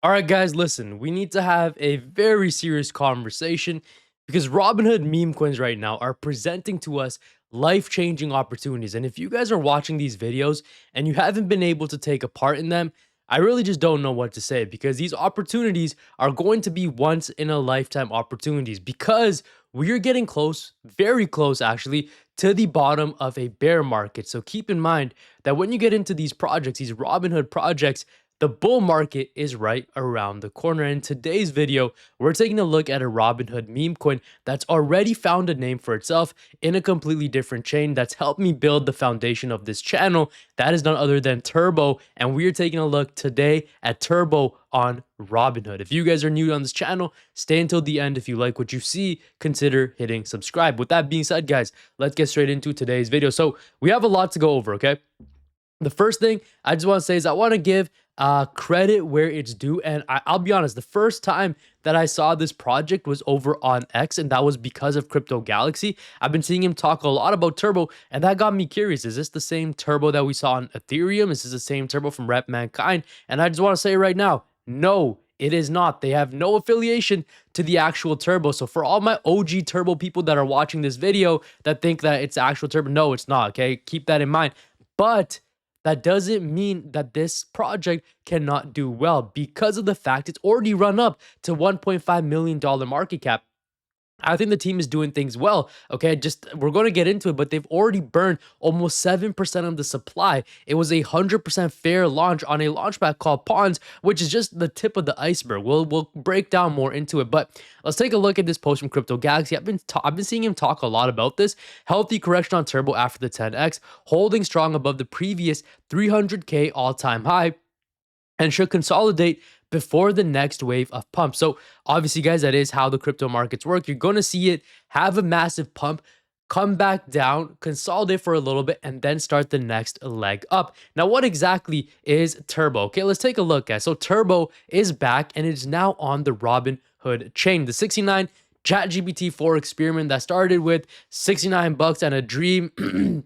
All right, guys, listen, we need to have a very serious conversation because Robinhood meme coins right now are presenting to us life changing opportunities. And if you guys are watching these videos and you haven't been able to take a part in them, I really just don't know what to say because these opportunities are going to be once in a lifetime opportunities because we're getting close, very close actually, to the bottom of a bear market. So keep in mind that when you get into these projects, these Robinhood projects, the bull market is right around the corner. In today's video, we're taking a look at a Robinhood meme coin that's already found a name for itself in a completely different chain that's helped me build the foundation of this channel. That is none other than Turbo. And we are taking a look today at Turbo on Robinhood. If you guys are new on this channel, stay until the end. If you like what you see, consider hitting subscribe. With that being said, guys, let's get straight into today's video. So we have a lot to go over, okay? The first thing I just want to say is I want to give credit where it's due. And I'll be honest, the first time that I saw this project was over on X, and that was because of Crypto Galaxy. I've been seeing him talk a lot about Turbo, and that got me curious. Is this the same Turbo that we saw on Ethereum? Is this the same Turbo from Rep Mankind? And I just want to say right now, no, it is not. They have no affiliation to the actual Turbo. So for all my OG Turbo people that are watching this video that think that it's actual Turbo, no, it's not, okay? Keep that in mind. But that doesn't mean that this project cannot do well because of the fact it's already run up to $1.5 million market cap. I think the team is doing things well. Okay, just we're going to get into it, but they've already burned almost 7% of the supply. It was a 100% fair launch on a launchpad called Pawns, which is just the tip of the iceberg. We'll break down more into it, but let's take a look at this post from Crypto Galaxy. I've been seeing him talk a lot about this healthy correction on Turbo after the 10x, holding strong above the previous 300K all-time high, and should consolidate before the next wave of pump. So obviously, guys, that is how the crypto markets work. You're going to see it have a massive pump, come back down, consolidate for a little bit, and then start the next leg up. Now, what exactly is Turbo? Okay, let's take a look, guys. So Turbo is back, and it's now on the Robinhood chain. The 69 ChatGPT 4 experiment that started with $69 and a dream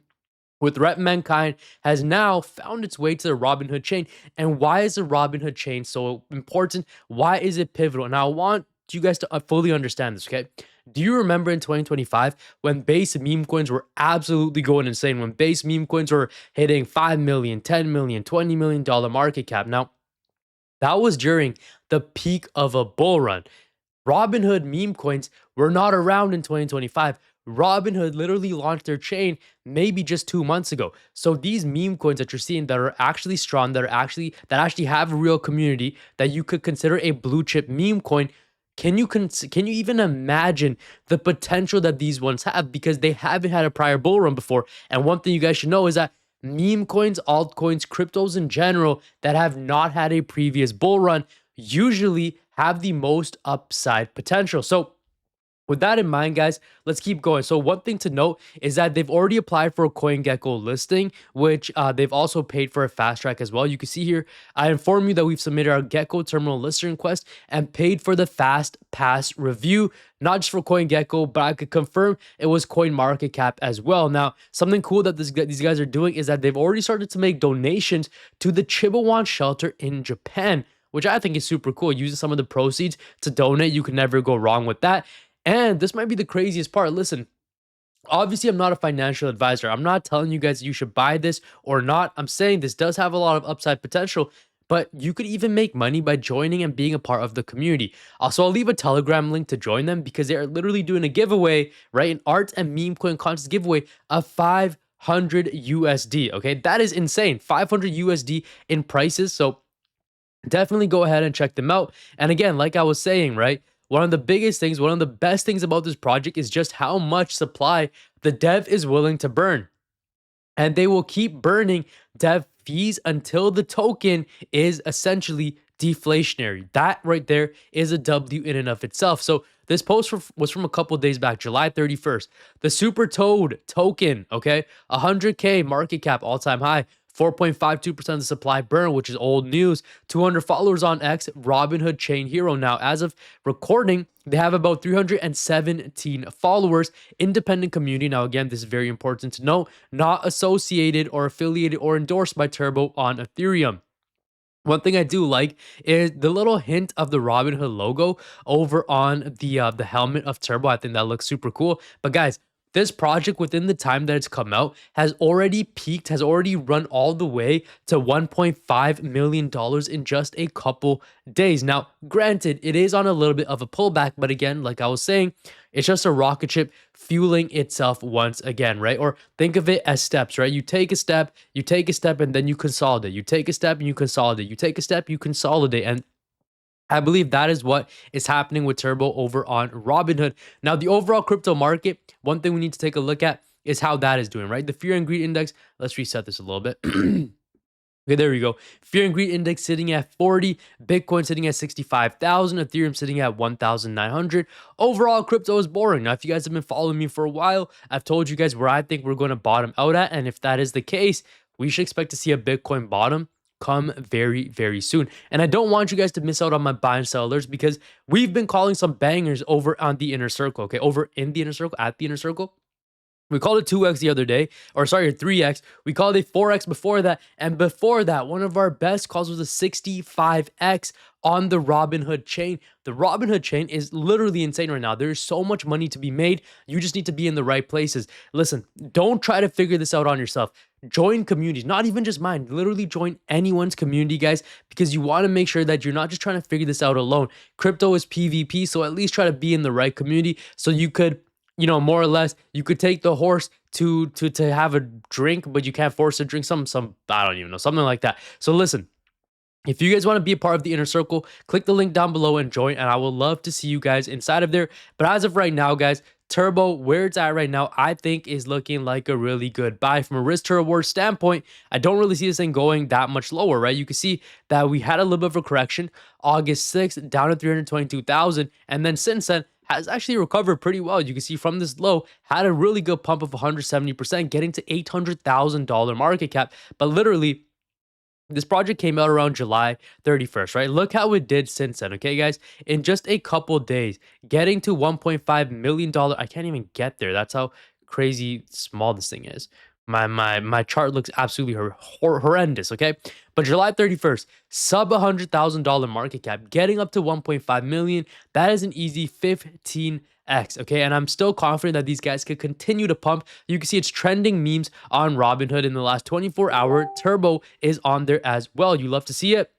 with Rep Mankind has now found its way to the Robinhood chain. And why is the Robinhood chain so important? Why is it pivotal? Now, I want you guys to fully understand this, okay? Do you remember in 2025 when base meme coins were absolutely going insane? When base meme coins were hitting 5 million, 10 million, $20 million market cap? Now, that was during the peak of a bull run. Robinhood meme coins were not around in 2025. Robinhood literally launched their chain maybe just 2 months ago. So these meme coins that you're seeing that are actually strong, that actually have a real community, that you could consider a blue chip meme coin. Can you even imagine the potential that these ones have? Because they haven't had a prior bull run before. And one thing you guys should know is that meme coins, altcoins, cryptos in general that have not had a previous bull run usually have the most upside potential. So with that in mind, guys, let's keep going. So one thing to note is that they've already applied for a CoinGecko listing, which they've also paid for a fast track as well. You can see here, I inform you that we've submitted our Gecko terminal listing request and paid for the fast pass review, not just for CoinGecko, but I could confirm it was CoinMarketCap as well. Now, something cool that these guys are doing is that they've already started to make donations to the Chippewa shelter in Japan, which I think is super cool. Using some of the proceeds to donate, you can never go wrong with that. And this might be the craziest part. Listen, obviously, I'm not a financial advisor. I'm not telling you guys you should buy this or not. I'm saying this does have a lot of upside potential, but you could even make money by joining and being a part of the community. Also, I'll leave a Telegram link to join them because they are literally doing a giveaway, right? An art and meme coin contest giveaway of 500 USD. Okay, that is insane. 500 USD in prices. So definitely go ahead and check them out. And again, like I was saying, right? One of the biggest things, one of the best things about this project is just how much supply the dev is willing to burn. And they will keep burning dev fees until the token is essentially deflationary. That right there is a W in and of itself. So this post was from a couple days back, July 31st. The Super Toad token, okay, 100K market cap, all-time high. 4.52% of the supply burn, which is old news. 200 followers on X, Robinhood chain hero. Now, as of recording, they have about 317 followers. Independent community. Now, again, this is very important to know. Not associated or affiliated or endorsed by Turbo on Ethereum. One thing I do like is the little hint of the Robinhood logo over on the helmet of Turbo. I think that looks super cool. But guys, this project within the time that it's come out has already peaked, has already run all the way to $1.5 million in just a couple days. Now, granted, it is on a little bit of a pullback, but again, like I was saying, it's just a rocket ship fueling itself once again, right? Or think of it as steps, right? You take a step, and then you consolidate. You take a step and you consolidate. You take a step, you consolidate. And I believe that is what is happening with Turbo over on Robinhood. Now, the overall crypto market, one thing we need to take a look at is how that is doing, right? The fear and greed index, let's reset this a little bit. Okay, there we go. Fear and greed index sitting at 40, Bitcoin sitting at 65,000, Ethereum sitting at 1,900. Overall, crypto is boring. Now, if you guys have been following me for a while, I've told you guys where I think we're going to bottom out at. And if that is the case, we should expect to see a Bitcoin bottom come very, very soon. And I don't want you guys to miss out on my buy and sell alerts because we've been calling some bangers over on the inner circle, okay? Over in the inner circle, at the inner circle. We called it 2x the other day, or sorry, 3x. We called it 4x before that. And before that, one of our best calls was a 65x on the Robinhood chain. The Robinhood chain is literally insane right now. There's so much money to be made. You just need to be in the right places. Listen, don't try to figure this out on yourself. Join communities, not even just mine. Literally join anyone's community, guys, because you want to make sure that you're not just trying to figure this out alone. Crypto is PvP, so at least try to be in the right community so you could, more or less, you could take the horse to have a drink, but you can't force it to drink some I don't even know, something like that. So listen, if you guys want to be a part of the inner circle, click the link down below and join, and I would love to see you guys inside of there. But as of right now, guys, Turbo, where it's at right now, I think is looking like a really good buy. From a risk to reward standpoint, I don't really see this thing going that much lower, right? You can see that we had a little bit of a correction, August 6th, down to 322,000, and then since then, has actually recovered pretty well. You can see from this low, had a really good pump of 170%, getting to $800,000 market cap. But literally, this project came out around July 31st, right? Look how it did since then, okay, guys? In just a couple days, getting to $1.5 million. I can't even get there. That's how crazy small this thing is. My chart looks absolutely horrendous, okay? But July 31st, sub $100,000 market cap, getting up to 1.5 million. That is an easy 15x, okay? And I'm still confident that these guys could continue to pump. You can see it's trending memes on Robinhood in the last 24 hour. Turbo is on there as well. You love to see it.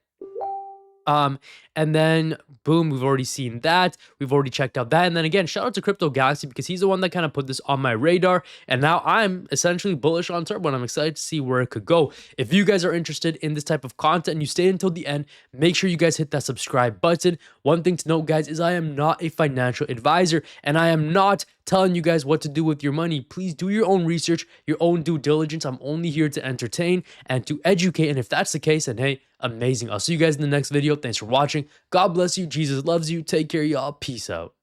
And then boom, we've already seen that. We've already checked out that. And then again, shout out to Crypto Galaxy because he's the one that kind of put this on my radar. And now I'm essentially bullish on Turbo and I'm excited to see where it could go. If you guys are interested in this type of content and you stay until the end, make sure you guys hit that subscribe button. One thing to note, guys, is I am not a financial advisor and I am not telling you guys what to do with your money. Please do your own research, your own due diligence. I'm only here to entertain and to educate. And if that's the case, then hey, amazing. I'll see you guys in the next video. Thanks for watching. God bless you. Jesus loves you. Take care, y'all. Peace out.